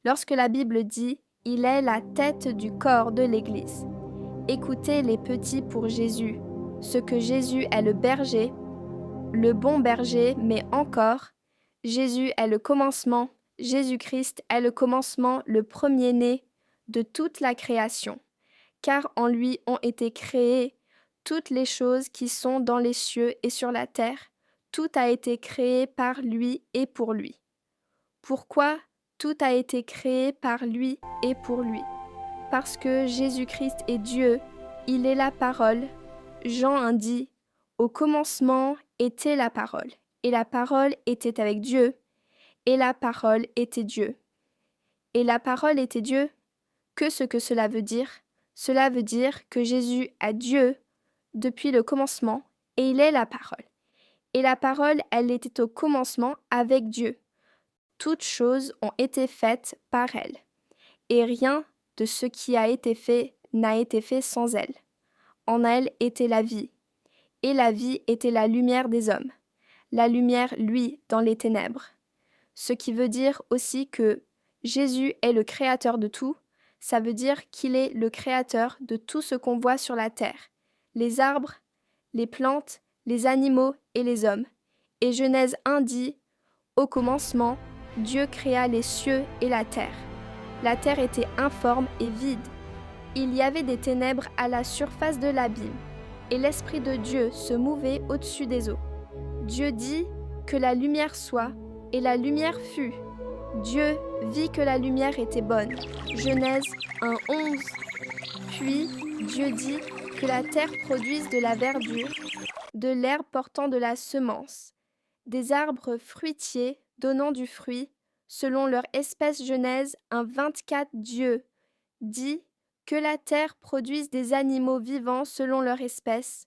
Lorsque la Bible dit « Il est la tête du corps de l'Église », écoutez les petits pour Jésus, ce que Jésus est le berger, le bon berger, mais encore, Jésus est le commencement, Jésus-Christ est le commencement, le premier-né de toute la création, car en lui ont été créées toutes les choses qui sont dans les cieux et sur la terre, tout a été créé par lui et pour lui. Pourquoi tout a été créé par lui et pour lui? Parce que Jésus-Christ est Dieu, il est la parole. Jean 1 dit « Au commencement était la parole, et la parole était avec Dieu, et la parole était Dieu. » Et la parole était Dieu. Que ce que cela veut dire? Cela veut dire que Jésus est Dieu depuis le commencement, et il est la parole. Et la parole, elle était au commencement avec Dieu. Toutes choses ont été faites par elle, et rien de ce qui a été fait n'a été fait sans elle. En elle était la vie, et la vie était la lumière des hommes. La lumière, lui, dans les ténèbres. Ce qui veut dire aussi que Jésus est le créateur de tout, ça veut dire qu'il est le créateur de tout ce qu'on voit sur la terre, les arbres, les plantes, les animaux et les hommes. Et Genèse 1 dit « Au commencement, Dieu créa les cieux et la terre. La terre était informe et vide. Il y avait des ténèbres à la surface de l'abîme, et l'Esprit de Dieu se mouvait au-dessus des eaux. Dieu dit que la lumière soit, et la lumière fut. Dieu vit que la lumière était bonne. Genèse 1:11. Puis Dieu dit que la terre produise de la verdure, de l'herbe portant de la semence, des arbres fruitiers donnant du fruit, selon leur espèce. Genèse 1:24. Dieu dit que la terre produise des animaux vivants selon leur espèce,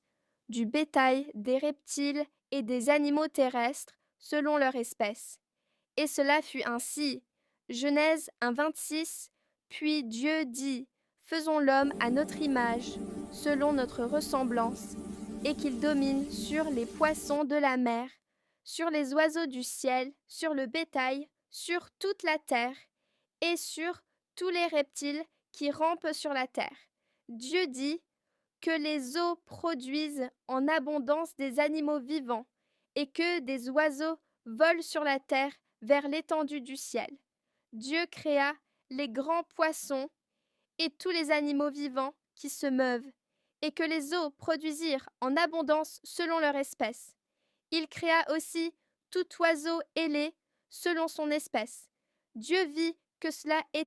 du bétail, des reptiles et des animaux terrestres selon leur espèce. Et cela fut ainsi. Genèse 1:26. Puis Dieu dit, faisons l'homme à notre image, selon notre ressemblance, et qu'il domine sur les poissons de la mer, sur les oiseaux du ciel, sur le bétail, sur toute la terre, et sur tous les reptiles qui rampent sur la terre. Dieu dit que les eaux produisent en abondance des animaux vivants, et que des oiseaux volent sur la terre vers l'étendue du ciel. Dieu créa les grands poissons et tous les animaux vivants qui se meuvent, et que les eaux produisirent en abondance selon leur espèce. Il créa aussi tout oiseau ailé selon son espèce. Dieu vit que cela était